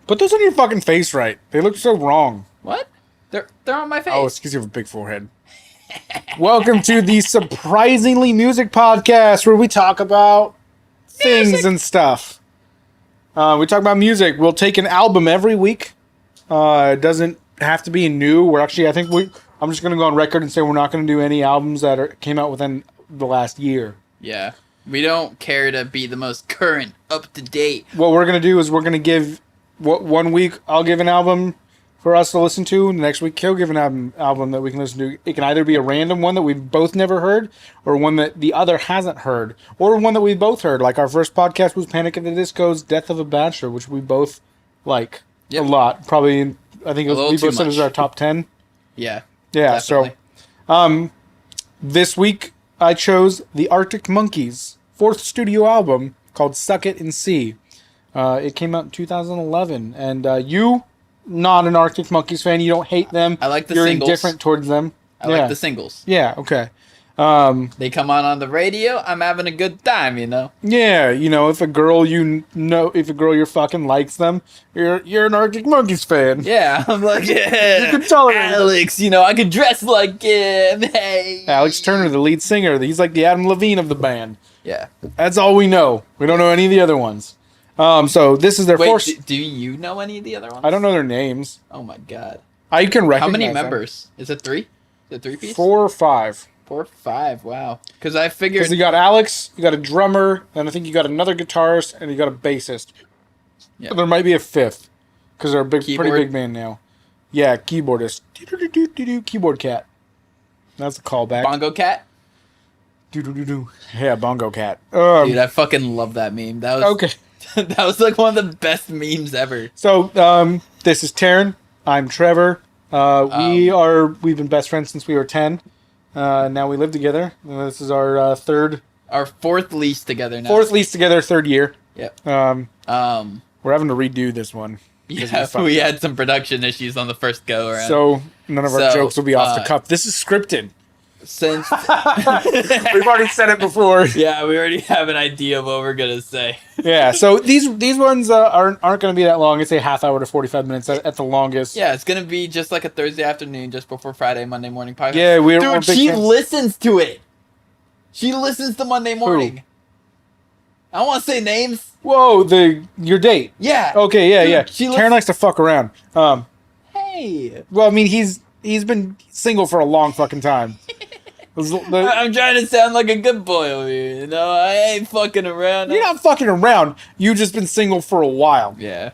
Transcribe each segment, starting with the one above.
Put those on your fucking face right. They look so wrong. What? They're on my face. Oh, it's because you have a big forehead. Welcome to the Surprisingly Music Podcast, where we talk about things and stuff. We talk about music. We'll take an album every week. It doesn't have to be new. We're actually, I'm just going to go on record and say we're not going to do any albums that came out within the last year. Yeah. We don't care to be the most current, up-to-date. What we're going to do is we're going to give, one week I'll give an album for us to listen to. The next week he'll give an album that we can listen to. It can either be a random one that we've both never heard, or one that the other hasn't heard, or one that we both heard. Like our first podcast was Panic at the Disco's Death of a Bachelor, which we both like a lot. Probably, I think we both said it was our top 10. Yeah. Yeah, definitely. so this week I chose the Arctic Monkeys' fourth studio album called Suck It and See. It came out in 2011, and you, not an Arctic Monkeys fan, you don't hate them. I like the You're singles. indifferent towards them. I like the singles. Yeah, okay. They come on the radio, I'm having a good time, you know? Yeah, you know, if a girl you're fucking likes them, you're an Arctic Monkeys fan. Yeah, I'm like, yeah, You can tolerate Alex, you know, I could dress like him, hey. Alex Turner, the lead singer, he's like the Adam Levine of the band. Yeah. That's all we know. We don't know any of the other ones. So this is their fourth. Do you know any of the other ones? I don't know their names. Oh my god. I can recognize How many them. members? Is it 3? Is it 3 piece? 4 or 5. 4 or 5, wow. Because I figured... Because you got Alex, you got a drummer, and I think you got another guitarist, and you got a bassist. Yeah. But there might be a 5th, because they're a pretty Keyboard? big band now. Yeah, keyboardist. Keyboard cat. That's a callback. Bongo Cat? Yeah, Bongo Cat. Dude, I fucking love that meme. That was Okay. that was like one of the best memes ever. So, this is Taryn. I'm Trevor. We've been best friends since we were 10. Now we live together. This is our Our fourth lease together now. fourth lease together, third year. Yep. We're having to redo this one. Yeah, we had some production issues on the first go around. So none of our jokes will be off the cuff. This is scripted. Since We've already said it before. yeah, we already have an idea of what we're gonna say. Yeah. So these ones aren't going to be that long. It's a half hour to 45 minutes at the longest. Yeah, it's gonna be just like a Thursday afternoon, just before Friday, Monday morning podcast. Yeah, we're Dude, big she fans. listens to it. She listens to Monday morning. I don't want to say names. Whoa, your date. Yeah. Okay. Yeah. Dude, Yeah. she Taryn likes to fuck around. Hey. Well, I mean, he's been single for a long fucking time. I'm trying to sound like a good boy over here, you know? I ain't fucking around. You're not fucking around. You've just been single for a while. Yeah.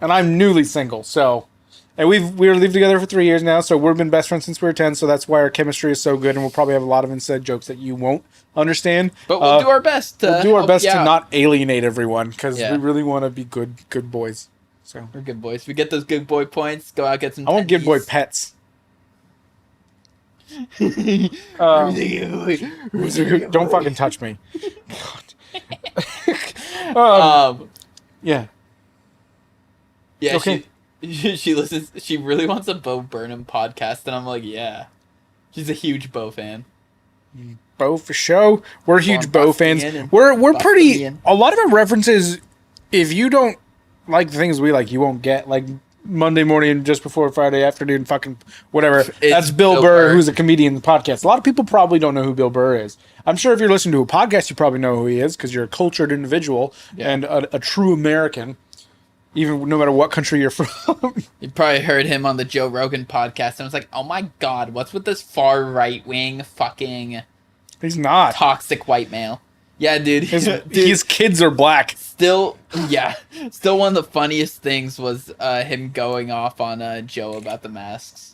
And I'm newly single, so... And we lived together for 3 years now, so we've been best friends since we were 10, so that's why our chemistry is so good, and we'll probably have a lot of inside jokes that you won't understand. But we'll do our best to We'll do our help best you to out. not alienate everyone, because Yeah. we really want to be good boys. So We're good boys. We get those good boy points, go out, get some I want good boy tendies. pets. Don't fucking touch me. Yeah. Yeah, Okay. she listens. She really wants a Bo Burnham podcast, and I'm like, yeah. She's a huge Bo fan. Bo for show. We're huge Bo fans. and We're pretty. Bostonian. A lot of our references, if you don't like the things we like, you won't get. Like Monday morning, just before Friday afternoon, fucking whatever. That's Bill Burr, who's a comedian in the podcast. A lot of people probably don't know who Bill Burr is. I'm sure if you're listening to a podcast, you probably know who he is because you're a cultured individual and a true American. Even no matter what country you're from. You probably heard him on the Joe Rogan podcast, and I was like, oh my god, what's with this far right wing fucking He's not. toxic white male? Yeah, dude. His kids are black. Still one of the funniest things was him going off on Joe about the masks.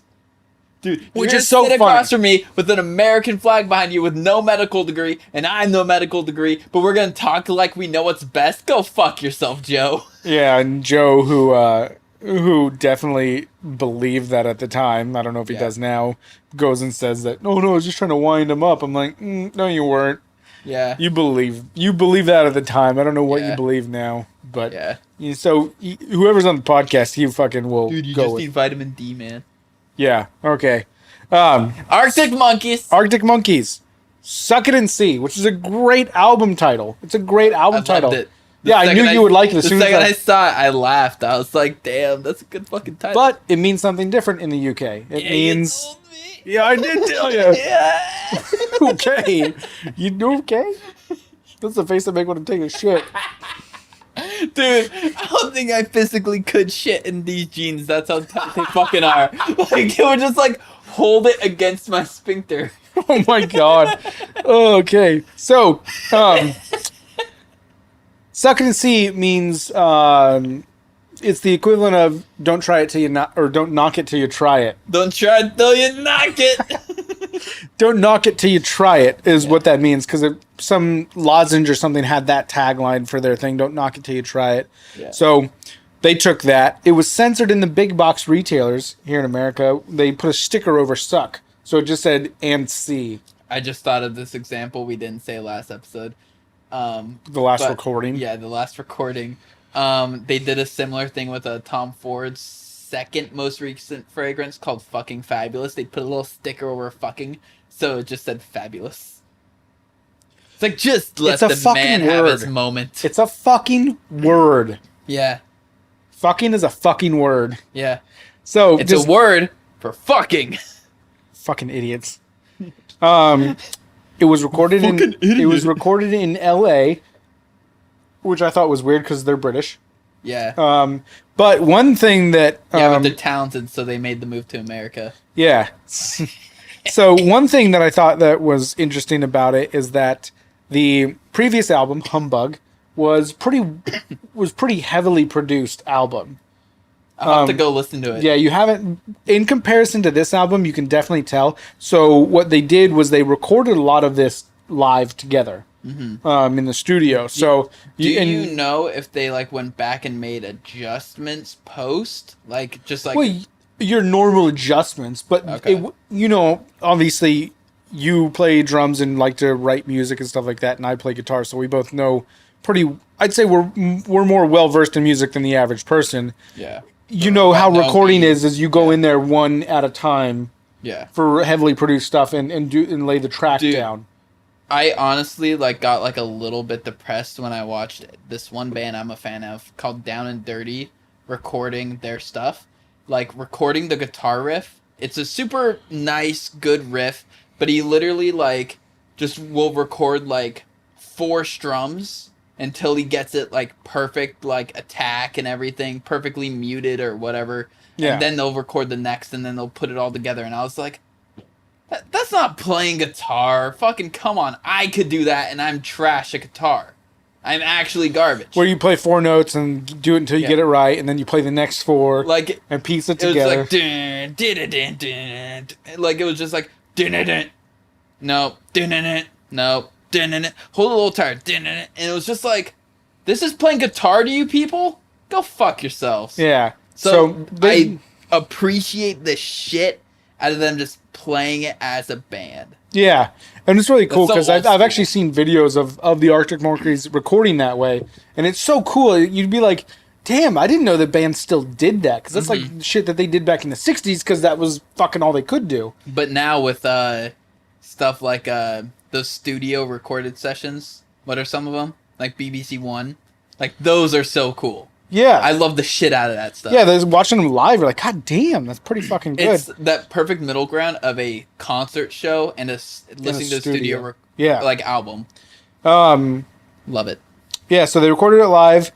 Dude, Which you're is so sit funny. across from me with an American flag behind you with no medical degree, and I have no medical degree, but we're gonna talk like we know what's best. Go fuck yourself, Joe. Yeah, and Joe, who definitely believed that at the time, I don't know if he does now, goes and says that, no, I was just trying to wind him up. I'm like, no, you weren't. Yeah. You believe that at the time. I don't know what you believe now, but so whoever's on the podcast, he fucking will Dude, you go just with. need vitamin D, man. Yeah, okay. Arctic Monkeys. Suck It and See, which is a great album title. It's a great album title. Loved it. Yeah, I knew you would like it as The soon as second I saw it, I laughed. I was like, damn, that's a good fucking title. But it means something different in the UK. It means... You told me. Yeah, I did tell you. Yeah. Okay. You okay? That's the face I make when I'm taking a shit. Dude, I don't think I physically could shit in these jeans. That's how tight they fucking are. Like, it would just, like, hold it against my sphincter. Oh my god. Okay. So, suck it and see means it's the equivalent of don't try it till you not, or don't knock it till you try it. Don't try it till you knock it. Don't knock it till you try it is what that means, because some lozenge or something had that tagline for their thing. Don't knock it till you try it. Yeah. So they took that. It was censored in the big box retailers here in America. They put a sticker over suck, so it just said and see. I just thought of this example we didn't say last episode. The last recording. Yeah, the last recording. They did a similar thing with a Tom Ford's second most recent fragrance called Fucking Fabulous. They put a little sticker over fucking, so it just said fabulous. It's like, just let the man have his moment. It's a fucking word. Yeah. Fucking is a fucking word. Yeah. So it's a word for fucking. Fucking idiots. It was recorded in L.A., which I thought was weird because they're British. Yeah. But one thing that but they're talented, so they made the move to America. Yeah. So one thing that I thought that was interesting about it is that the previous album, Humbug, was pretty heavily produced album. I'll have to go listen to it. Yeah, you haven't. In comparison to this album, you can definitely tell. So what they did was they recorded a lot of this live together in the studio. So do you know if they like went back and made adjustments post, like just like your normal adjustments? But obviously you play drums and like to write music and stuff like that, and I play guitar, so we both know pretty. I'd say we're more well versed in music than the average person. Yeah. You know how recording is you go in there one at a time. Yeah. For heavily produced stuff and lay the track down. I honestly got a little bit depressed when I watched this one band I'm a fan of called Down and Dirty recording their stuff. Like recording the guitar riff. It's a super nice, good riff, but he literally just will record 4 strums until he gets it perfect attack and everything perfectly muted or whatever. Yeah. And then they'll record the next and then they'll put it all together. And I was like, that's not playing guitar. Fucking come on. I could do that and I'm trash at guitar. I'm actually garbage. Where you play 4 notes and do it until you get it right, and then you play the next 4 and piece it together. It was dun, dun, dun, dun, dun. It was just dun, dun, dun. No, dun, dun, dun. No, dun, dun, dun. Hold a little tired. Dun, dun, dun. And it was just this is playing guitar to you people? Go fuck yourselves. Yeah. So I appreciate the shit out of them just playing it as a band. Yeah. And it's really cool because I've actually seen videos of the Arctic Monkeys recording that way. And it's so cool. You'd be like, damn, I didn't know that bands still did that. Because that's shit that they did back in the 60s because that was fucking all they could do. But now with stuff like those studio recorded sessions, what are some of them? Like BBC One. Those are so cool. Yeah. I love the shit out of that stuff. Yeah, watching them live, you're like, God damn, that's pretty fucking good. It's that perfect middle ground of a concert show and listening to a studio album. Love it. Yeah, so they recorded it live.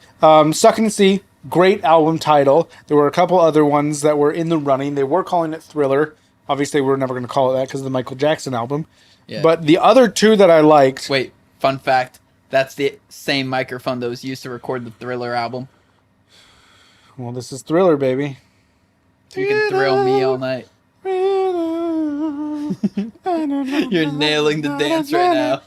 Suck and See, great album title. There were a couple other ones that were in the running. They were calling it Thriller. Obviously, we're never going to call it that because of the Michael Jackson album. Yeah. But the other 2 that I liked... Wait, fun fact. That's the same microphone that was used to record the Thriller album. Well, this is Thriller, baby. You can thrill me all night. You're nailing the dance right now.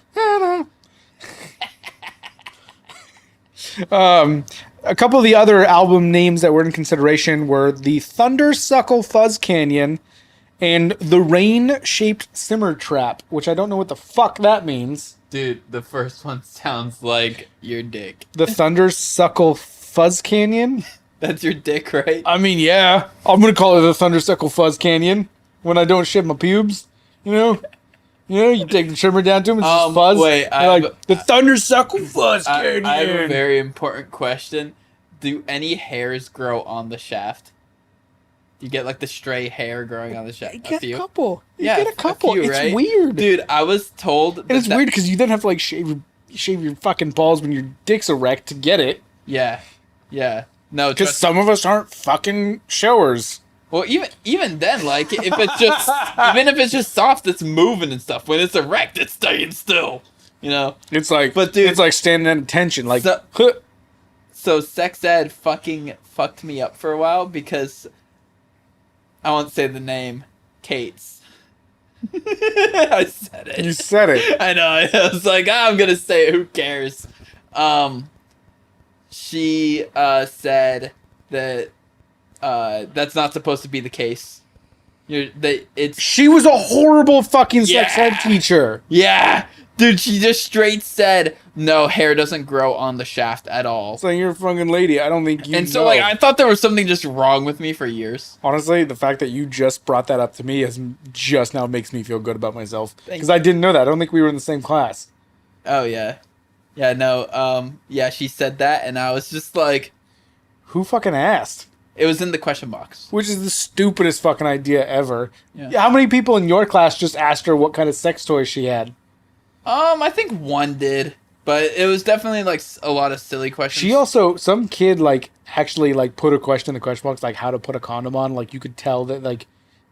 A couple of the other album names that were in consideration were the Thundersuckle Fuzz Canyon and the Rain-Shaped Simmer Trap, which I don't know what the fuck that means. Dude, the first one sounds like your dick. The Thundersuckle Fuzz Canyon? That's your dick, right? I mean, yeah. I'm going to call it the Thundersuckle Fuzz Canyon when I don't shave my pubes, you know? You know, you take the trimmer down to him, it's just fuzz. Wait, You're like, the thundersuckle fuzz I canyon. have a very important question. Do any hairs grow on the shaft? You get like the stray hair growing on the shaft. You get a couple. You Yeah, get a couple. few, it's right? weird. Dude, I was told And it's weird because you then have to like shave your fucking balls when your dick's erect to get it. Yeah. Yeah. No, Because some of us aren't fucking showers. well, even then, like if it's just even if it's just soft, it's moving and stuff. When it's erect, it's staying still. You know. It's like, But dude, it's like standing at attention. Like, so sex ed fucking fucked me up for a while because I won't say the name, Kate's. I said it. You said it. I know. I was like, I'm gonna say it. Who cares? She said that that's not supposed to be the case. She was a horrible fucking sex ed teacher. Yeah, dude. She just straight said no, hair doesn't grow on the shaft at all. So you're a fucking lady. I don't think you. And so know. like I thought there was something just wrong with me for years. Honestly, the fact that you just brought that up to me is just now makes me feel good about myself because I didn't know that. I don't think we were in the same class. Oh yeah, yeah. No. Yeah, she said that, and I was just like, who fucking asked? it was in the question box. Which is the stupidest fucking idea ever. Yeah. How many people in your class just asked her what kind of sex toy she had? I think one did, but it was definitely like a lot of silly questions. She also, some kid like actually like put a question in the question box like how to put a condom on. Like you could tell that like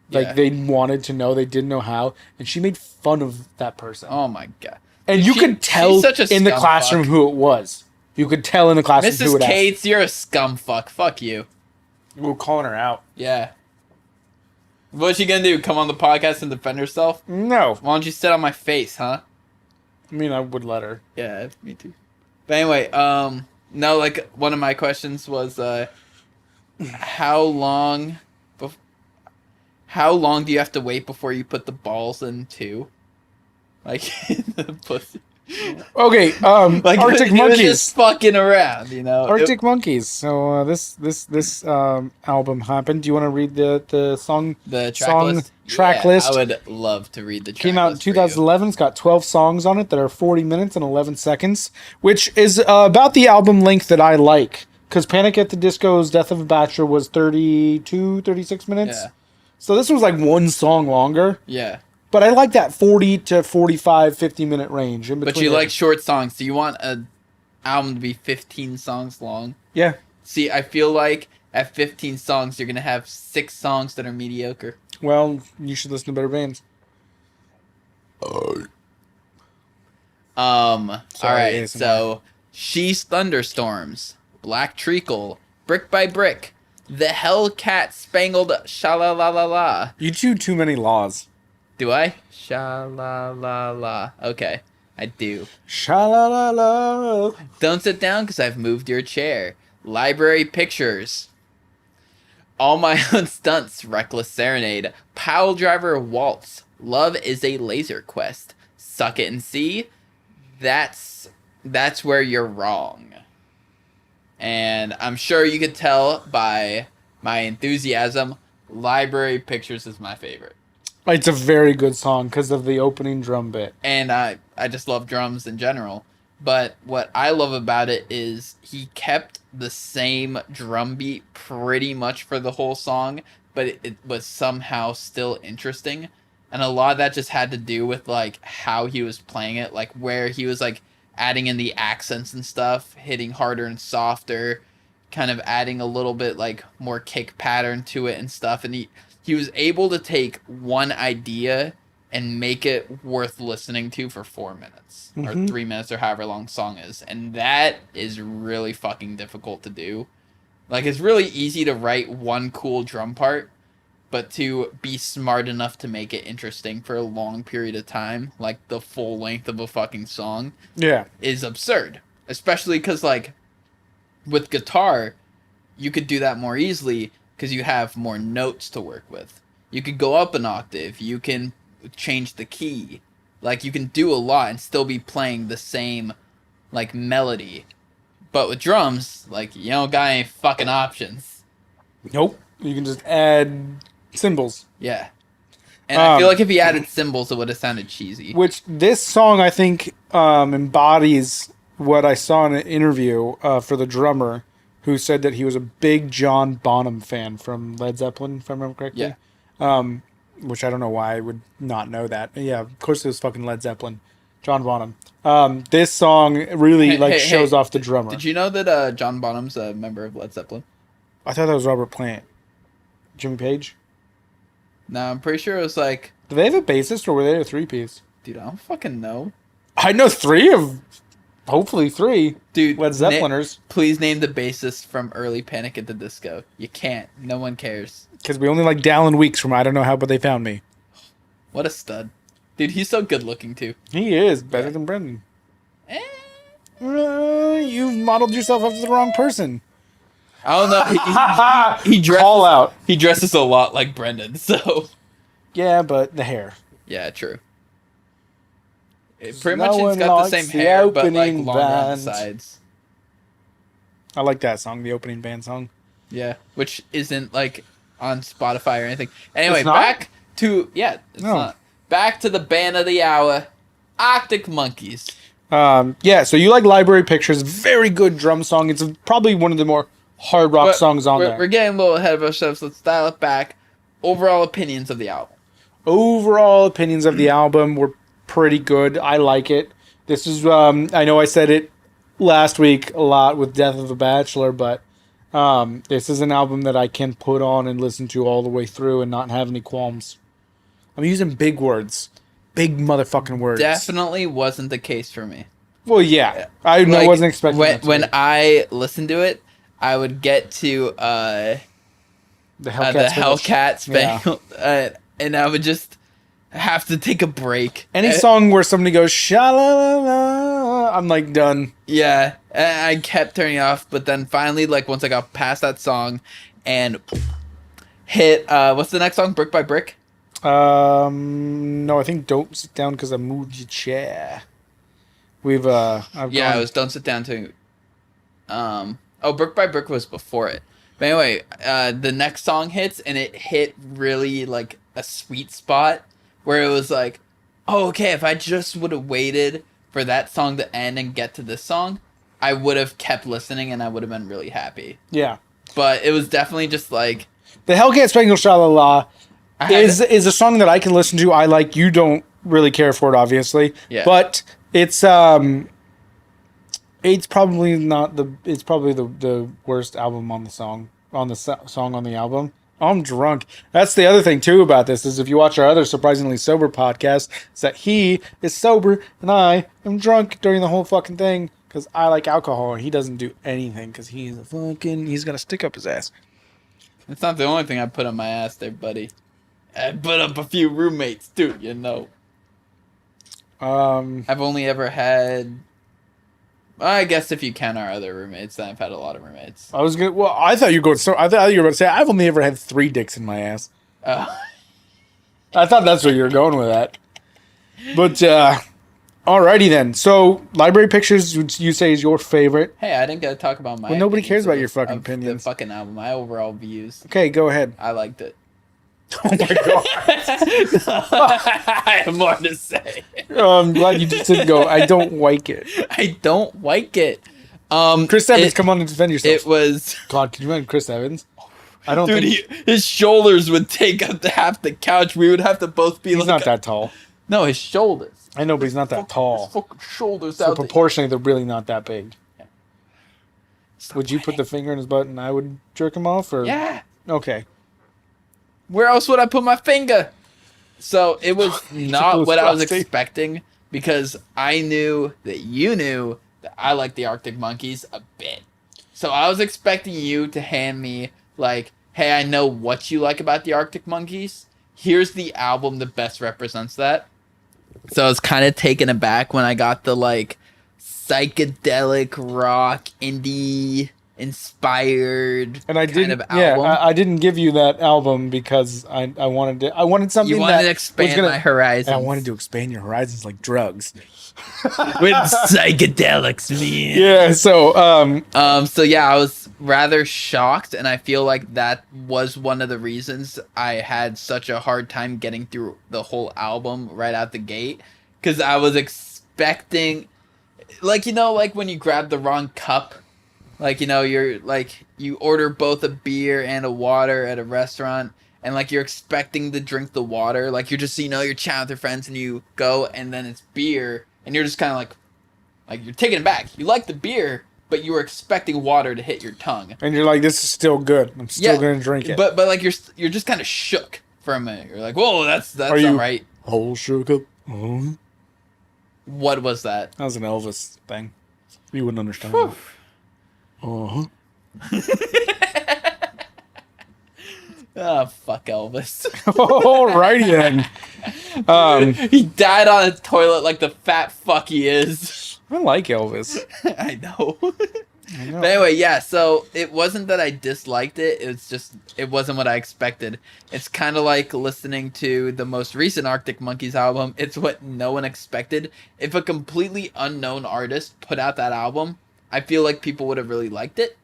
Yeah. they wanted to know, they didn't know how, and she made fun of that person. Oh my god! And you could tell she's such a in the scum classroom fuck. who it was. You could tell in the classroom who Mrs. it asked. Cates, you're a scum fuck. Fuck you. We're calling her out. Yeah. What's she gonna do? Come on the podcast and defend herself? No. Why don't you sit on my face, huh? I mean, I would let her. Yeah, me too. But anyway, no, like one of my questions was, how long do you have to wait before you put the balls in too? Like in the pussy. Okay, Like Arctic it was Monkeys. just fucking around, you know. Arctic Monkeys. So this album happened. Do you want to read the song? The track song list. track Yeah, list. I would love to read the track Came out in list for you. 2011. It's got 12 songs on it that are 40 minutes and 11 seconds, which is about the album length that I like. Because Panic at the Disco's Death of a Bachelor was 36 minutes. Yeah. So this was like one song longer. Yeah. But I like that 40 to 45, 50-minute range. In between But you there. like short songs. Do you want an album to be 15 songs long? Yeah. See, I feel like at 15 songs, you're going to have 6 songs that are mediocre. Well, you should listen to better bands. All right, ASMR. so She's Thunderstorms, Black Treacle, Brick by Brick, The Hellcat Spangled Sha-la-la-la-la. You do too many laws. Do I? Sha-la-la-la. Okay, I do. Sha-la-la-la. Don't sit down because I've moved your chair. Library Pictures. All My Own Stunts, Reckless Serenade, Pile Driver Waltz, Love is a Laser Quest, Suck It and See, That's Where You're Wrong. And I'm sure you could tell by my enthusiasm, Library Pictures is my favorite. It's a very good song because of the opening drum bit. And I just love drums in general. But what I love about it is he kept the same drum beat pretty much for the whole song, but it was somehow still interesting. And a lot of that just had to do with like how he was playing it, like where he was like adding in the accents and stuff, hitting harder and softer, kind of adding a little bit like more kick pattern to it and stuff. And he was able to take one idea and make it worth listening to for 4 minutes or 3 minutes or however long the song is. And that is really fucking difficult to do. Like, it's really easy to write one cool drum part, but to be smart enough to make it interesting for a long period of time, like the full length of a fucking song, Yeah. is absurd. Especially because, like, with guitar, you could do that more easily because you have more notes to work with. You could go up an octave. You can change the key. Like, you can do a lot and still be playing the same, like, melody. But with drums, like, you don't got any fucking options. Nope. You can just add cymbals. Yeah. And I feel like if he added cymbals, it would have sounded cheesy. Which this song, I think, embodies what I saw in an interview for the drummer, who said that he was a big John Bonham fan from Led Zeppelin, if I remember correctly. Yeah. Which I don't know why I would not know that. Yeah, of course it was fucking Led Zeppelin. John Bonham. This song really shows off the drummer. Did you know that John Bonham's a member of Led Zeppelin? I thought that was Robert Plant. Jimmy Page? No, I'm pretty sure it was like... Do they have a bassist or were they a three-piece? Dude, I don't fucking know. I know hopefully three. Dude, Led Zeppeliners. Please name the bassist from early Panic at the Disco. You can't. No one cares. Because we only like Dallin Weeks from I Don't Know How But They Found Me. What a stud. Dude, he's so good looking too. He is better than Brendan. You've modeled yourself after the wrong person. I don't know. He dresses, Call out. He dresses a lot like Brendan, so... Yeah, but the hair. Yeah, true. Pretty much it's got the same hair, but like longer on the sides. I like that song, the opening band song. Yeah, which isn't like on Spotify or anything. Anyway, It's not? back to... Yeah, it's No. not. Back to the band of the hour, Arctic Monkeys. Yeah, so you like Library Pictures. Very good drum song. It's probably one of the more hard rock songs on there. We're getting a little ahead of ourselves. Let's dial it back. Overall opinions of the album. Overall opinions of the album were pretty good. I like it. This is, I know I said it last week a lot with Death of a Bachelor, but this is an album that I can put on and listen to all the way through and not have any qualms. I'm using big words. Big motherfucking words. Definitely wasn't the case for me. Well, yeah. I wasn't expecting that to when be. I listened to it, I would get to The the Hellcat Hellcat Spangled, and I would just have to take a break. Any song where somebody goes sha la la la, I'm like done. Yeah, I kept turning it off, but then finally, like once I got past that song, and hit what's the next song? Brick by Brick. No, I think Don't Sit Down Because I Moved Your Chair. It was Don't Sit Down to. Brick by Brick was before it. But anyway, the next song hits, and it hit really like a sweet spot where it was like, oh, okay, if I just would have waited for that song to end and get to this song, I would have kept listening and I would have been really happy. Yeah. But it was definitely just like... The Hellcat Spangled Sha La La is a song that I can listen to. I like. You don't really care for it, obviously. Yeah. But it's probably the worst album on the song on the album. I'm drunk. That's the other thing too about this is if you watch our other Surprisingly Sober podcast, is that he is sober and I am drunk during the whole fucking thing because I like alcohol and he doesn't do anything because he's got a stick up his ass. It's not the only thing I put on my ass there, buddy. I put up a few roommates too, you know. I've only ever had... I guess if you count our other roommates, then I've had a lot of roommates. I thought you were about to say I've only ever had 3 dicks in my ass. I thought that's where you were going with that. But alrighty then. So Library Pictures, which you say is your favorite. Hey, I didn't get to talk about my... Well, nobody cares about your fucking of opinions. The fucking album, my overall views. Okay, go ahead. I liked it. Oh my god. I have more to say. I'm glad you just didn't go, I don't like it. I don't like it. Chris Evans, come on and defend yourself. It was... God, can you imagine Chris Evans? I don't Dude, think... his shoulders would take up half the couch. We would have to both be He's not that tall. No, his shoulders. I know, but he's not that tall. His fucking shoulders So out. proportionally, they're really not that big. Yeah. Would you put the finger in his butt and I would jerk him off? Or Yeah. Okay. Where else would I put my finger? So it was not what I was frosty. expecting because I knew that you knew that I like the Arctic Monkeys a bit. So I was expecting you to hand me like, hey, I know what you like about the Arctic Monkeys. Here's the album that best represents that. So I was kind of taken aback when I got the like psychedelic rock indie inspired And I kind didn't. of Yeah, album. I didn't give you that album because I wanted to. I wanted something You wanted that to was expand gonna. my horizons. I wanted to expand your horizons like drugs. with psychedelics, man. Yeah. So So yeah, I was rather shocked, and I feel like that was one of the reasons I had such a hard time getting through the whole album right out the gate, because I was expecting, like, you know, like when you grab the wrong cup, like, you know, you're like, you order both a beer and a water at a restaurant, and like you're expecting to drink the water, like you're just, you know, you're chatting with your friends and you go and then it's beer and you're just kind of like you're taken back. You like the beer, but you were expecting water to hit your tongue. and you're like, this is still good. I'm still gonna drink it. But like you're just kind of shook for a minute. You're like, whoa, that's Are you all right. whole shook up? Oh. What was that? That was an Elvis thing. You wouldn't understand. Whew. Uh-huh. Oh, fuck Elvis. Alrighty then. He died on a toilet like the fat fuck he is. I like Elvis. I know. I know. But anyway, yeah, so it wasn't that I disliked it, it's just, it wasn't what I expected. It's kind of like listening to the most recent Arctic Monkeys album. It's what no one expected. If a completely unknown artist put out that album, I feel like people would have really liked it.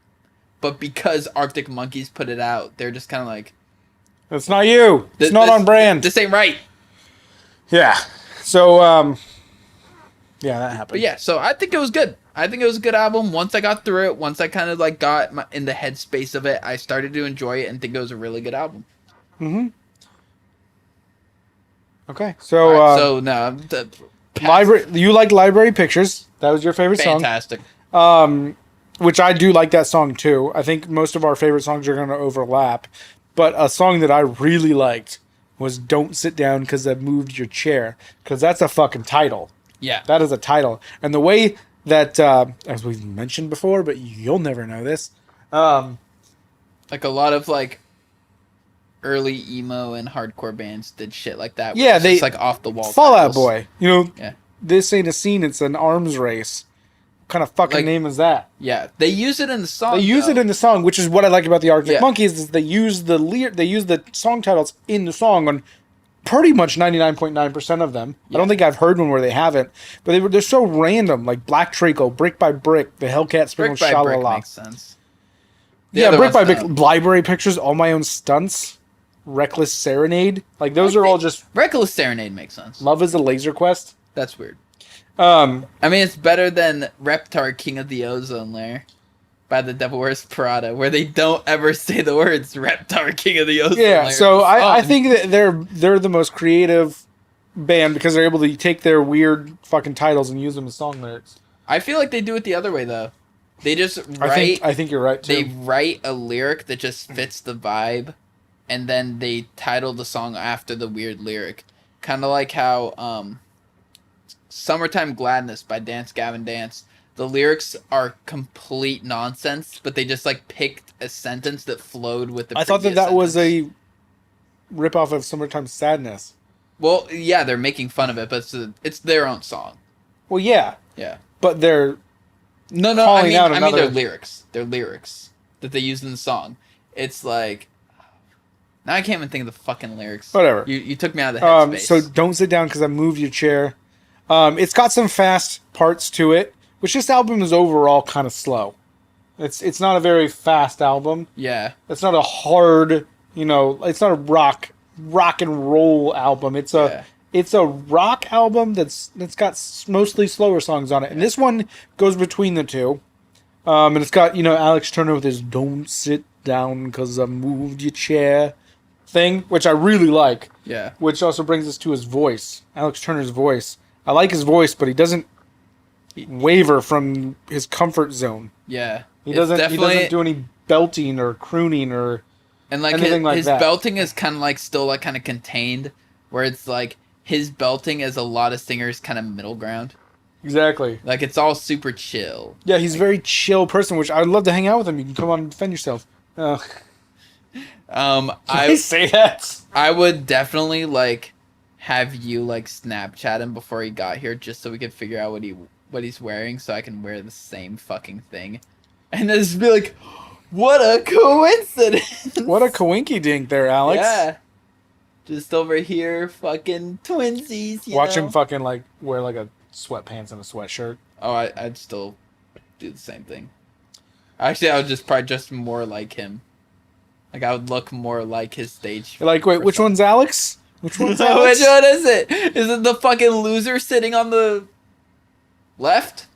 But because Arctic Monkeys put it out, they're just kind of like, It's not you. It's not on brand. This ain't right. Yeah. So, yeah, that happened. But yeah, so I think it was good. I think it was a good album. Once I got through it, once I kind of like got in the headspace of it, I started to enjoy it and think it was a really good album. Mm-hmm. Okay. So, Alright, so no, library. You like Library Pictures? That was your favorite fantastic. song. Which I do like that song too. I think most of our favorite songs are going to overlap. But a song that I really liked was "Don't Sit Down Because I've Moved Your Chair," because that's a fucking title. Yeah. That is a title. And the way that, as we've mentioned before, but you'll never know this, Like a lot of like early emo and hardcore bands did shit like that. Yeah, It's they just like off the wall. Fall Out titles. Boy. You know, Yeah. this ain't a scene, it's an arms race. What kind of fucking Like- name is that? Yeah, they use it in the song. They use though. it in the song, which is what I like about the Arctic Yeah. Monkeys, is they use the song titles in the song on pretty much 99.9% of them. I don't think I've heard one where they haven't, but they're so random, like Black Traco, Brick by Brick, The Hellcat Spring Brick by Brick Shalala. makes sense. The Yeah, other Brick by ones Brick, don't. Library Pictures, All My Own Stunts, Reckless Serenade. Like those are all just Reckless Serenade makes sense. Love is a Laser Quest. That's weird. Um, I mean, it's better than Reptar King of the Ozone Layer by the Devil Wears Prada, where they don't ever say the words Reptar King of the Ozone Yeah, Layer. so I Oh, think that they're the most creative band because they're able to take their weird fucking titles and use them as song lyrics. I feel like they do it the other way though. They just I think you're right they too. write a lyric that just fits the vibe, and then they title the song after the weird lyric. Kind of like how "Summertime Gladness" by Dance Gavin Dance. The lyrics are complete nonsense, but they just like picked a sentence that flowed with the. I thought that previous was sentence. a ripoff of "Summertime Sadness." Well, yeah, they're making fun of it, but it's their own song. Well, yeah, Yeah. but they're No, I Calling mean, out I mean their another- lyrics. Their lyrics that they used in the song. It's like now I can't even think of the fucking lyrics. Whatever. You took me out of the headspace. so don't sit down because I moved your chair. It's got some fast parts to it, which this album is overall kind of slow. It's not a very fast album. yeah, It's not a hard, it's not a rock and roll album. It's a rock album that's got mostly slower songs on it. And this one goes between the two. And it's got, Alex Turner with his "Don't sit down cuz I moved your chair" thing, which I really like. yeah. Which also brings us to his voice. Alex Turner's voice. I like his voice, but he doesn't waver from his comfort zone. Yeah. He It's doesn't definitely- do any belting or crooning or and like anything like his that. belting is kind of like still like kind of contained, where it's like his belting is a lot of singers kind of middle ground. Exactly. Like it's all super chill. Yeah, he's a very chill person, which I'd love to hang out with him. You can come on and defend yourself. I say that. I would definitely like have you like Snapchat him before he got here, just so we could figure out what he's wearing, so I can wear the same fucking thing And then just be like, what a coincidence. What a coinky dink there, Alex. Yeah. Just over here, fucking twinsies, you Watch know? him fucking like wear like a sweatpants and a sweatshirt. Oh, I'd still do the same thing. Actually, I would just probably just more like him. Like, I would look more like his stage. You're like, wait, which one's Alex? Which one's Which Alex? one is it? Is it the fucking loser sitting on the left?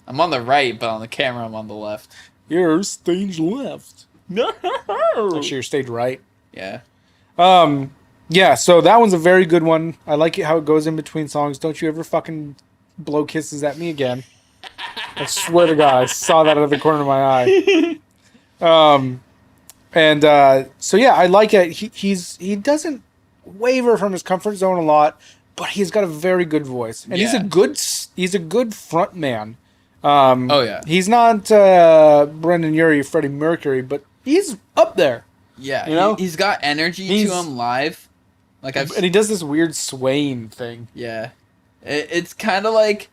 I'm on the right, but on the camera, I'm on the left. You're stage left. No. Actually, you're stage right. Yeah. Yeah, so that one's a very good one. I like it how it goes in between songs. Don't you ever fucking blow kisses at me again. I swear to God, I saw that out of the corner of my eye. So yeah, I like it. He doesn't waver from his comfort zone a lot, but he's got a very good voice. And he's a good front man. Oh, yeah. He's not Brendan Urie, Freddie Mercury, but he's up there. Yeah. You know? He's got energy to him live. Like And he does this weird swaying thing. Yeah. It's kind of like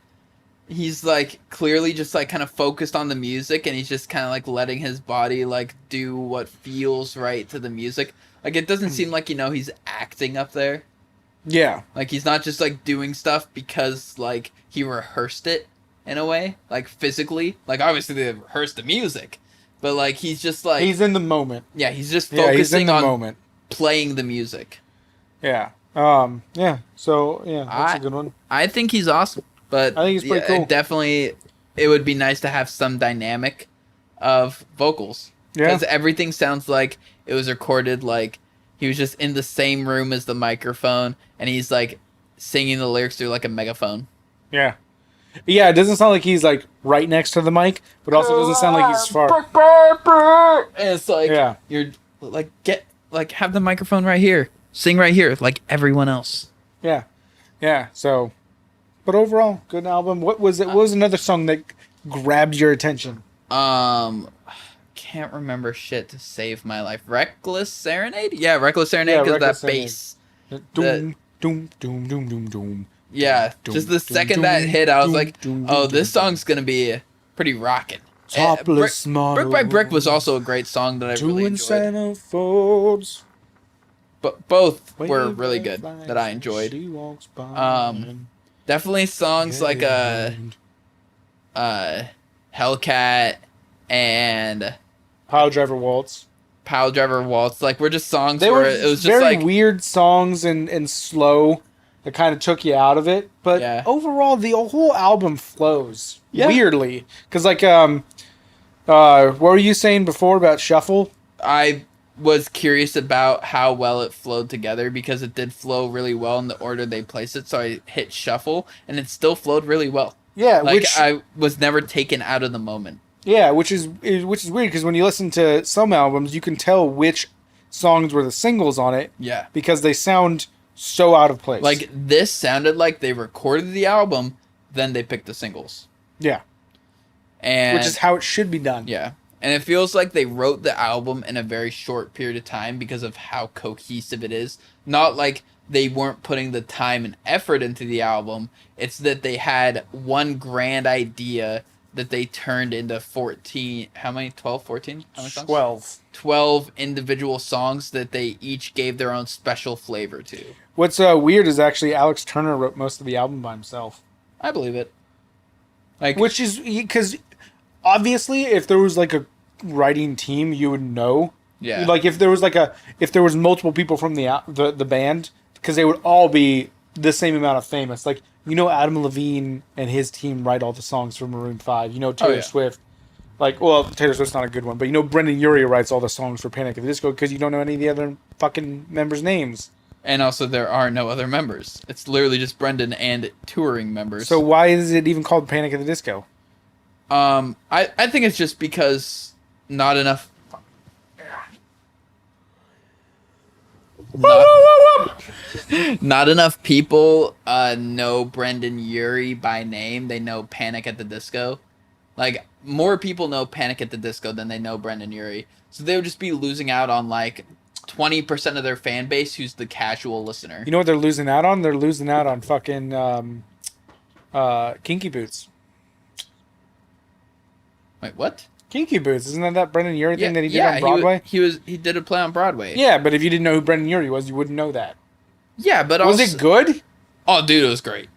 he's like clearly just like kind of focused on the music, and he's just kind of like letting his body like do what feels right to the music. Like, it doesn't seem like, he's acting up there. Yeah. Like, he's not just like doing stuff because like he rehearsed it in a way, like physically. Like, obviously they rehearsed the music, but like he's just like He's in the moment. yeah, he's just Yeah, he's in focusing the on moment. playing the music. Yeah. Yeah. So yeah, that's a good one. I think he's awesome, but I think he's pretty cool. Definitely, it would be nice to have some dynamic of vocals. Yeah. Because everything sounds like it was recorded like he was just in the same room as the microphone, and he's like singing the lyrics through like a megaphone. Yeah. Yeah, it doesn't sound like he's like right next to the mic, but also doesn't sound like he's far. And it's like you're like have the microphone right here. Sing right here, like everyone else. Yeah. Yeah. So, but overall, good album. What was it? What was another song that grabbed your attention? Can't remember shit to save my life. Reckless Serenade? Yeah, Reckless Serenade, because that bass. Doom, doom, doom, doom, doom, doom. Yeah, Doom, just the doom, second doom, that hit, I was doom, like, doom, oh, doom, this doom. song's gonna be pretty rockin'. Topless model. Brick by Brick was also a great song that I really Doing enjoyed. centerfolds. But both were really good that I enjoyed. She walks by. Definitely songs like Hellcat and Pile Driver Waltz. Pile Driver Waltz. Like, were just songs They where were it was just very like weird songs and slow that kind of took you out of it. But Yeah. overall, the whole album flows Yeah. weirdly. Because what were you saying before about Shuffle? I was curious about how well it flowed together, because it did flow really well in the order they placed it. So I hit shuffle, and it still flowed really well. Yeah, Like, I was never taken out of the moment. Yeah, which is weird because when you listen to some albums, you can tell which songs were the singles on it Yeah. because they sound so out of place. Like, this sounded like they recorded the album, then they picked the singles. yeah, And which is how it should be done. yeah. And it feels like they wrote the album in a very short period of time because of how cohesive it is. Not like they weren't putting the time and effort into the album. It's that they had one grand idea that they turned into 14... How many? 12? 14? How many songs? 12. 12 individual songs that they each gave their own special flavor to. What's weird is actually Alex Turner wrote most of the album by himself. I believe it. Like, Which is because obviously, if there was like a writing team, you would know. yeah. Like if there was multiple people from the band, because they would all be the same amount of famous. Like, Adam Levine and his team write all the songs for Maroon 5. Taylor yeah. Swift. Like, well, Taylor Swift's not a good one, but Brendan Urie writes all the songs for Panic at the Disco because you don't know any of the other fucking members' names. And also, there are no other members. It's literally just Brendan and touring members. So why is it even called Panic at the Disco? I think it's just because not enough. Not enough people know Brendan Urie by name. They know Panic at the Disco. Like, more people know Panic at the Disco than they know Brendan Urie. So they would just be losing out on like 20% of their fan base who's the casual listener. You know what they're losing out on? They're losing out on fucking Kinky Boots. Wait, what? Kinky Boots, isn't that Brendan Urie thing that he did yeah, on Broadway? He did a play on Broadway. Yeah, but if you didn't know who Brendan Urie was, you wouldn't know that. Yeah, but Was also, it good? oh, dude, it was great.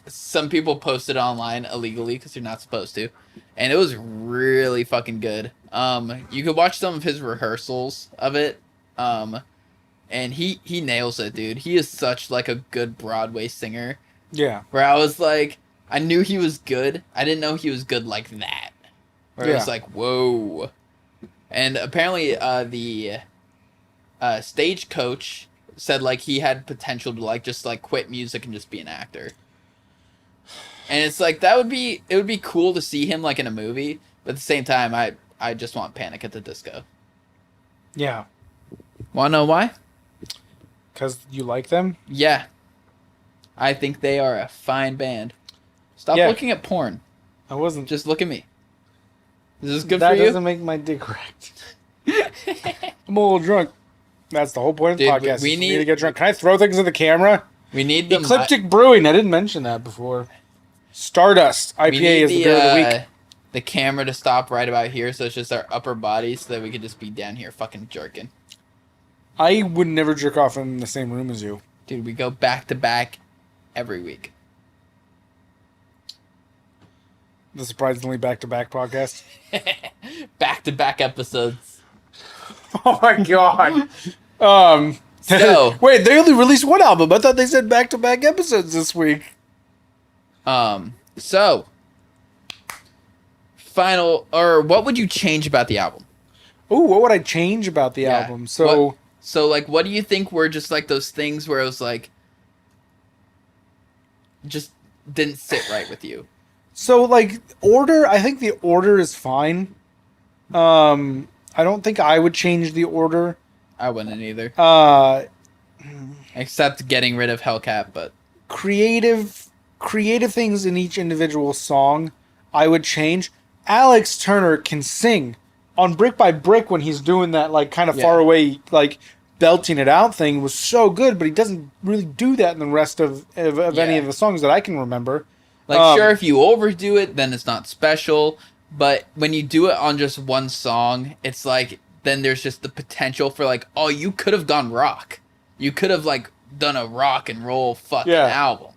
Some people posted online illegally because you're not supposed to, and it was really fucking good. You could watch some of his rehearsals of it. And he nails it, dude. He is such like a good Broadway singer. Yeah. Where I was like, I knew he was good. I didn't know he was good like that. Where it was like, whoa. And apparently, the stage coach said like he had potential to like just like quit music and just be an actor. And it's like it would be cool to see him like in a movie, but at the same time, I just want Panic at the Disco. Yeah. Wanna know why? Because you like them? Yeah. I think they are a fine band. Stop looking at porn. I wasn't. Just look at me. Is this good that for you? That doesn't make my dick correct. I'm a little drunk. That's the whole point of the podcast. We need to get drunk. Can I throw things at the camera? We need the Ecliptic Brewing. I didn't mention that before. Stardust IPA is the beer of the week. The camera to stop right about here, so it's just our upper body, so that we could just be down here fucking jerking. I would never jerk off in the same room as you. Dude, we go back to back every week. The surprisingly back-to-back podcast. Back-to-back episodes. Oh my god. So wait, they only released one album. I thought they said back-to-back episodes this week. So what would you change about the album? Oh, what would I change about the album? So like, what do you think were just like those things where it was like just didn't sit right with you? So like order, I think the order is fine. I don't think I would change the order. I wouldn't either. Except getting rid of Hellcat, but creative things in each individual song, I would change. Alex Turner can sing on Brick by Brick when he's doing that like kind of far away like belting it out thing was so good, but he doesn't really do that in the rest of any of the songs that I can remember. Like sure, if you overdo it, then it's not special. But when you do it on just one song, it's like then there's just the potential for like, oh, you could have gone rock. You could have like done a rock and roll fucking album.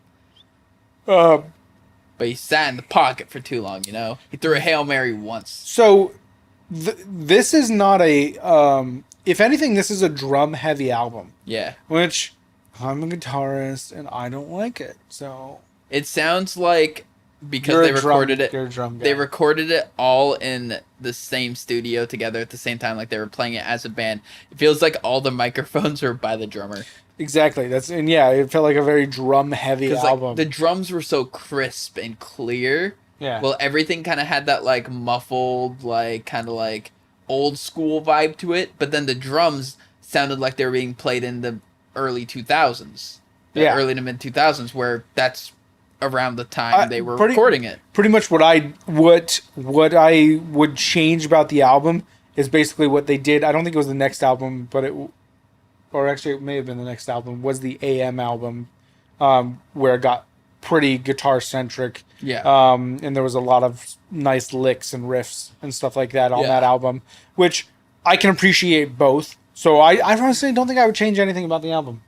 But he sat in the pocket for too long, you know? He threw a Hail Mary once. So, this is not a... if anything, this is a drum-heavy album. Yeah. Which, I'm a guitarist, and I don't like it, so... It sounds like... Because they recorded it... You're a drum guy. They recorded it all in the same studio together at the same time, like they were playing it as a band. It feels like all the microphones were by the drummer. Exactly. It felt like a very drum-heavy album. Like, the drums were so crisp and clear. Yeah. Well, everything kind of had that, like, muffled, like, kind of, like, old-school vibe to it. But then the drums sounded like they were being played in the early 2000s. Early to mid-2000s, where that's around the time they were recording it. Pretty much what I would change about the album is basically what they did. I don't think it was the next album, but or actually it may have been the next album, was the AM album, where it got pretty guitar-centric. Yeah. And there was a lot of nice licks and riffs and stuff like that on that album, which I can appreciate both. So I honestly don't think I would change anything about the album.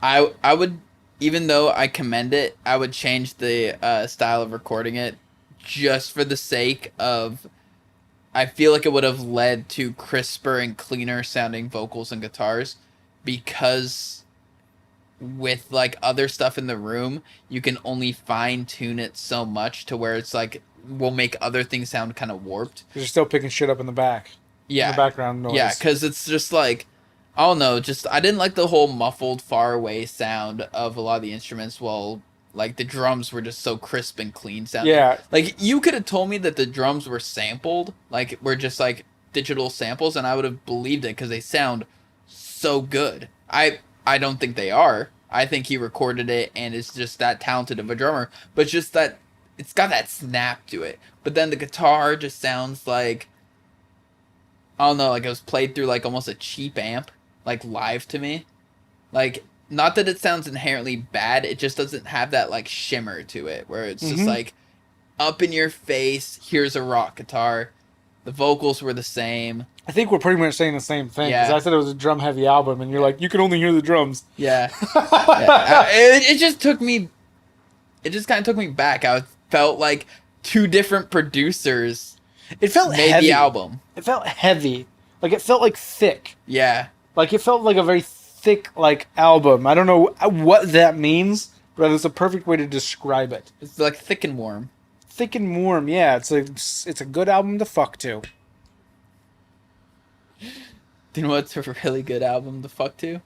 I would, even though I commend it, I would change the style of recording it just for the sake of... I feel like it would have led to crisper and cleaner sounding vocals and guitars. Because with like other stuff in the room, you can only fine tune it so much to where it's like will make other things sound kind of warped. You're still picking shit up in the back. Yeah. In the background noise. Yeah, because it's just like, I don't know, I didn't like the whole muffled far away sound of a lot of the instruments. Well, like the drums were just so crisp and clean sounding. Yeah. Like you could have told me that the drums were sampled, like were just like digital samples, and I would have believed it because they sound so good. I don't think they are. I think he recorded it and is just that talented of a drummer. But just that it's got that snap to it. But then the guitar just sounds like, I don't know, like it was played through like almost a cheap amp, like live to me. Like, not that it sounds inherently bad, it just doesn't have that like shimmer to it where it's just like up in your face, here's a rock guitar. The vocals were the same. I think we're pretty much saying the same thing because Yeah. I said it was a drum heavy album, and you're like, you can only hear the drums. Yeah. Yeah. It just took me. It just kind of took me back. I felt like two different producers It felt made heavy. the album. It felt heavy. Like it felt like thick. Yeah. Like it felt like a very thick like album. I don't know what that means, but it's a perfect way to describe it. It's like thick and warm. Thick and warm, yeah. It's a good album to fuck to. Do you know what's a really good album to fuck to?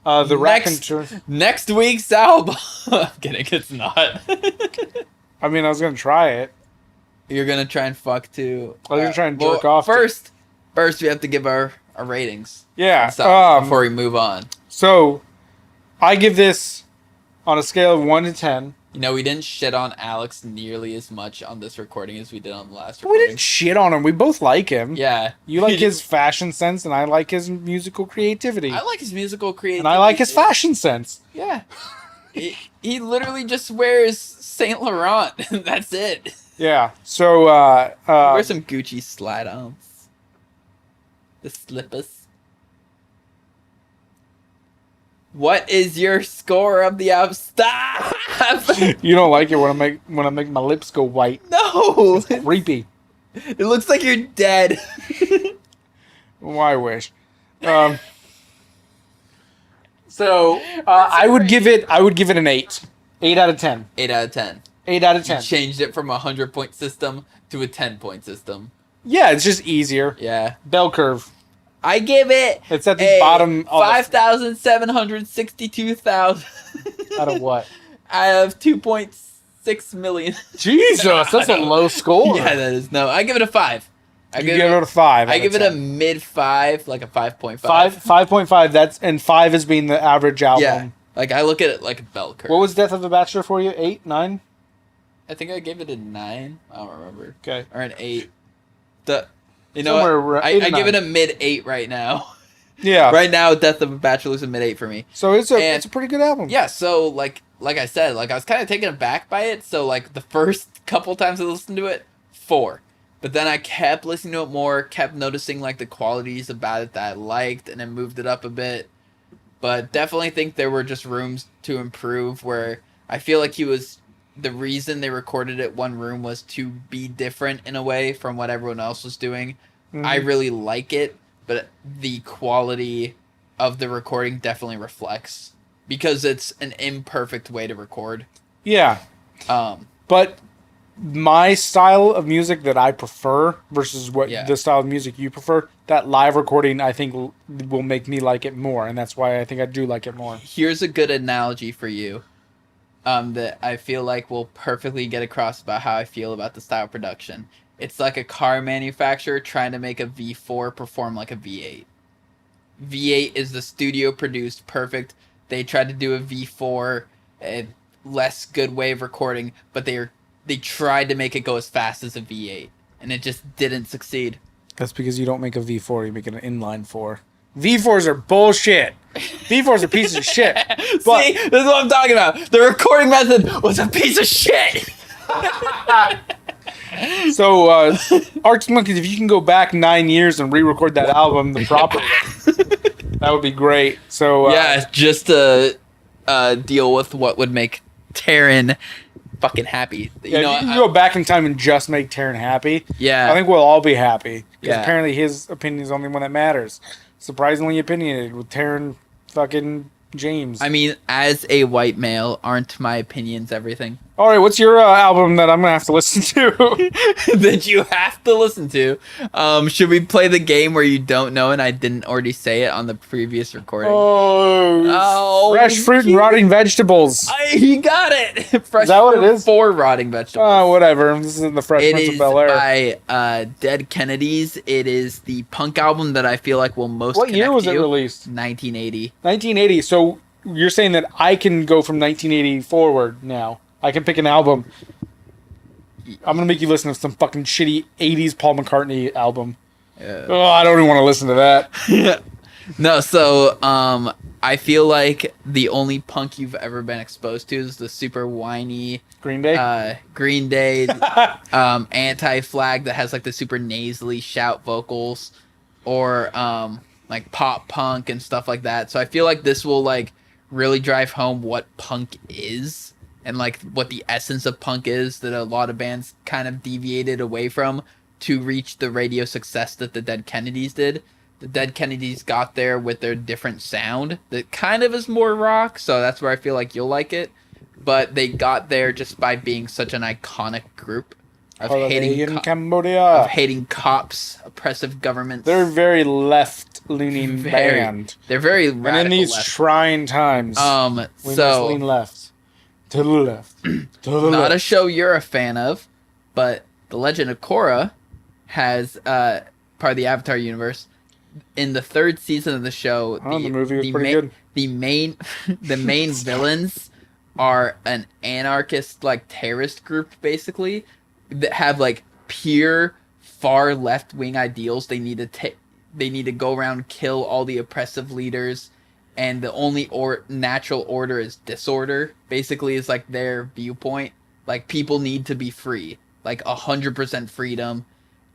The Next- Raconteur. Next week's album. I'm kidding, it's not. I mean, I was gonna try it. You're gonna try and fuck to. I was gonna try and jerk off to- First, we have to give our ratings. Yeah. And stuff before we move on. So, I give this on a scale of 1 to 10. You know, we didn't shit on Alex nearly as much on this recording as we did on the last We recording. didn't shit on him. We both like him. Yeah. You like his fashion sense, and I like his musical creativity. I like his musical creativity. And I like his fashion sense. Yeah. he literally just wears Saint Laurent. That's it. Yeah. So, Wear some Gucci slide-ons. The slippers. What is your score of the album? Stop! you don't like it when I make my lips go white. No! Creepy. It looks like you're dead. Well, I wish. So I would give it an 8. 8 out of 10. 8 out of 10. 8 out of You 10. changed it from a 100-point system to a 10-point system. Yeah, it's just easier. Yeah. Bell curve. I give it It's at the bottom of 5,762,000. Out of what? Out of 2.6 million. Jesus, that's a low score. Yeah, that is. No, I give it a 5. You give it a 5. I give it a mid 5, like a 5.5. 5.5. And 5 is being the average album. Yeah. Like, I look at it like a bell curve. What was Death of a Bachelor for you? 8, 9? I think I gave it a 9. I don't remember. Okay. Or an 8. You know Somewhere what? around 8 I or give it 9. a mid 8 right now. Yeah. Right now, Death of a Bachelor is a mid 8 for me. So it's a pretty good album. Yeah, so like I said, like I was kind of taken aback by it. So like the first couple times I listened to it, 4. But then I kept listening to it more, kept noticing like the qualities about it that I liked, and then moved it up a bit. But definitely think there were just rooms to improve where I feel like the reason they recorded it one room was to be different in a way from what everyone else was doing. Mhm. I really like it, but the quality of the recording definitely reflects because it's an imperfect way to record. Yeah. But my style of music that I prefer versus what Yeah. the style of music you prefer, that live recording I think will make me like it more, and that's why I think I do like it more. Here's a good analogy for you that I feel like will perfectly get across about how I feel about the style of production. It's like a car manufacturer trying to make a V4 perform like a V8. V8 is the studio produced perfect. They tried to do a V4, a less good way of recording, but they tried to make it go as fast as a V8, and it just didn't succeed. That's because you don't make a V4, you make an inline 4. V4s are bullshit. V4s are pieces of shit. But See, this is what I'm talking about. The recording method was a piece of shit. so, Arctic Monkeys, if you can go back 9 years and re-record that album the proper way, that would be great. So, Yeah, just to deal with what would make Taryn fucking happy. you can go back in time and just make Taryn happy. Yeah. I think we'll all be happy. Because Yeah. apparently his opinion is the only one that matters. Surprisingly opinionated with Taryn fucking James. I mean, as a white male, aren't my opinions everything? All right, what's your album that I'm going to have to listen to? That you have to listen to. Should we play the game where you don't know and I didn't already say it on the previous recording? Oh, fresh fruit and rotting vegetables. He got it! Fresh Is that what it fruit is? for rotting vegetables. Oh, whatever. This isn't the Fresh It Prince is of Bel-Air. by Dead Kennedys. It is the punk album that I feel like will most What year connect was to it you. released? 1980. 1980. So you're saying that I can go from 1980 forward now. I can pick an album. I'm going to make you listen to some fucking shitty 80s Paul McCartney album. Oh, I don't even want to listen to that. No, so I feel like the only punk you've ever been exposed to is the super whiny Green Day. Green Day anti-flag that has like the super nasally shout vocals, or like pop punk and stuff like that. So I feel like this will like really drive home what punk is and like what the essence of punk is that a lot of bands kind of deviated away from to reach the radio success that the Dead Kennedys did. The Dead Kennedys got there with their different sound that kind of is more rock, so that's where I feel like you'll like it. But they got there just by being such an iconic group of Holiday in Cambodia. of hating cops, oppressive governments. They're a very left-leaning band. They're very radical. And in these left. trying times, we must lean left. To the left. To the not left. a show you're a fan of, but The Legend of Korra has part of the Avatar universe. In the third season of the show, the movie was pretty good. The main villains are an anarchist, like terrorist group, basically, that have like pure far left wing ideals. They need to go around, kill all the oppressive leaders, and the only natural order is disorder. Basically, is like their viewpoint. Like people need to be free, like 100% freedom.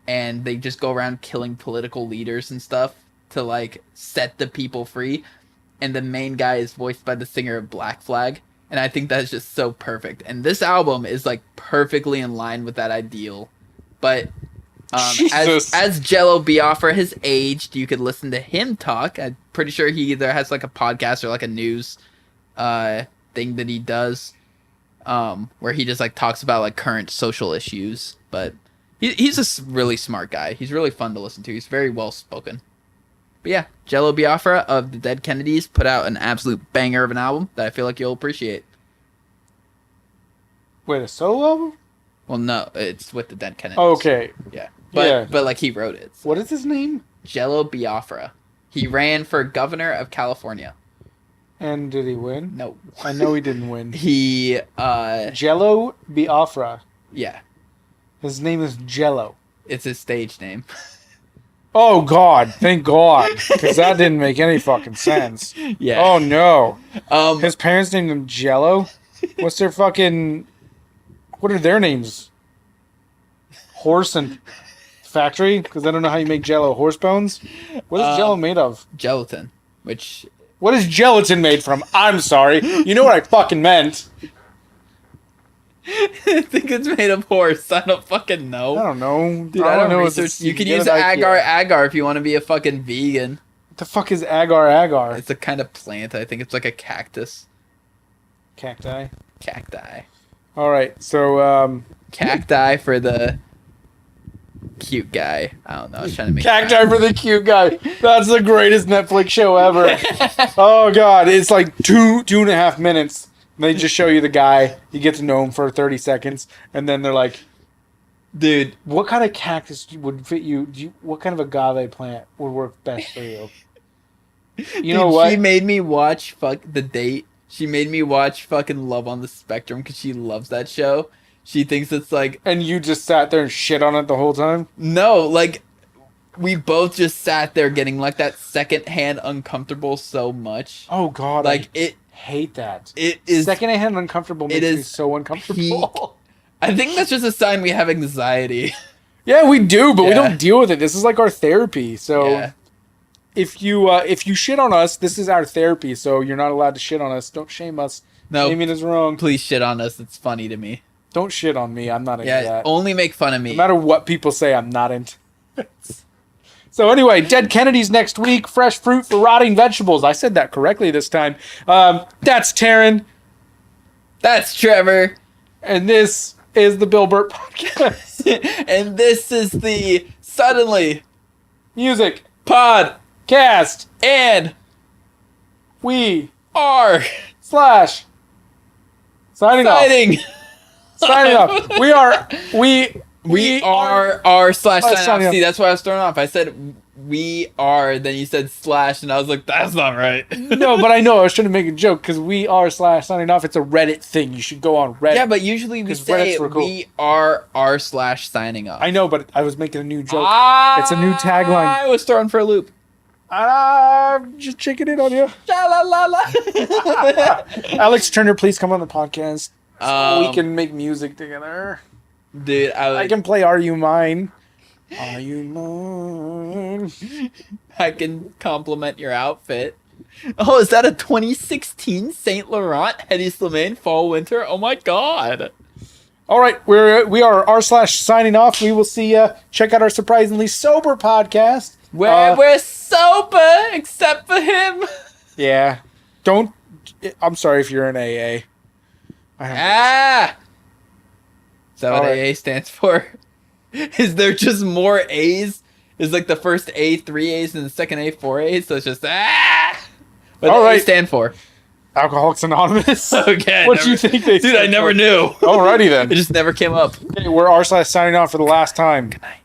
And they just go around killing political leaders and stuff to like set the people free. And the main guy is voiced by the singer of Black Flag, and I think that's just so perfect. And this album is like perfectly in line with that ideal. But as Jello Biafra has aged, you could listen to him talk. I'm pretty sure he either has like a podcast or like a news thing that he does, where he just like talks about like current social issues. But he's a really smart guy. He's really fun to listen to. He's very well spoken. But yeah, Jello Biafra of the Dead Kennedys put out an absolute banger of an album that I feel like you'll appreciate. Wait, a solo album? Well, no, it's with the Dead Kennedys. Oh, okay. Yeah. But like he wrote it. So. What is his name? Jello Biafra. He ran for governor of California. And did he win? No. I know he didn't win. He Jello Biafra. Yeah. His name is Jello. It's his stage name. Oh, God. Thank God. Because that didn't make any fucking sense. Yeah. Oh, no. His parents named him Jello? What's their fucking... What are their names? Horse and Factory? Because I don't know how you make Jello. Horse bones? What is Jello made of? Gelatin. Which... What is gelatin made from? I'm sorry. You know what I fucking meant. I think it's made of horse. I don't fucking know. I don't know. Dude, I don't know research. You can use agar if you want to be a fucking vegan. What the fuck is agar? It's a kind of plant. I think it's like a cactus. Cacti. All right, so cacti for the cute guy. I don't know. I was trying to make cacti for the cute guy. That's the greatest Netflix show ever. Oh God, it's like two and a half minutes. They just show you the guy. You get to know him for 30 seconds, and then they're like, "Dude, what kind of cactus would fit you? What kind of agave plant would work best for you?" You know what? She made me watch The Date. She made me watch fucking Love on the Spectrum because she loves that show. She thinks it's like... And you just sat there and shit on it the whole time? No, like, we both just sat there getting, like, that secondhand uncomfortable so much. Oh, God. Like, I hate that. It is... Secondhand uncomfortable makes me so uncomfortable. I think that's just a sign we have anxiety. Yeah, we do, but we don't deal with it. This is like our therapy, so... Yeah. If you shit on us, this is our therapy, so you're not allowed to shit on us. Don't shame us. No. Shaming is wrong. Please shit on us. It's funny to me. Don't shit on me. I'm not into that. Only make fun of me. No matter what people say, I'm not into So anyway, Dead Kennedys next week. Fresh fruit for rotting vegetables. I said that correctly this time. That's Taryn. That's Trevor. And this is the Bill Burr Podcast. And this is the Suddenly Music Pod Cast. And we are slash signing off. Signing off. We are slash signing off. See, that's why I was thrown off. I said we are, then you said slash, and I was like, that's not right. No, but I know I was trying to make a joke because we are slash signing off. It's a Reddit thing. You should go on Reddit. Yeah, but usually we say we are slash signing off. I know, but I was making a new joke. It's a new tagline. I was thrown for a loop. I'm just checking in on you. Sha-la-la-la. Alex Turner, please come on the podcast so we Um, can make music together. Dude, I can play Are You Mine? Are You Mine? I can compliment your outfit. Oh, is that a 2016 Saint Laurent Hedi Slimane fall winter? Oh my god. All right, we are r/ signing off. We will see you. Check out our surprisingly sober podcast. Where we're sober, except for him. Yeah, don't. I'm sorry if you're in AA. Ah! Is that what All right. AA stands for? Is there just more A's? Is like the first A 3 A's and the second A 4 A's? So it's just What All does right. A stand for? Alcoholics Anonymous. Okay. What do you think they Dude, I stand never for? knew. Alrighty then. It just never came up. Okay, we're r/ signing off for the last time. Good night.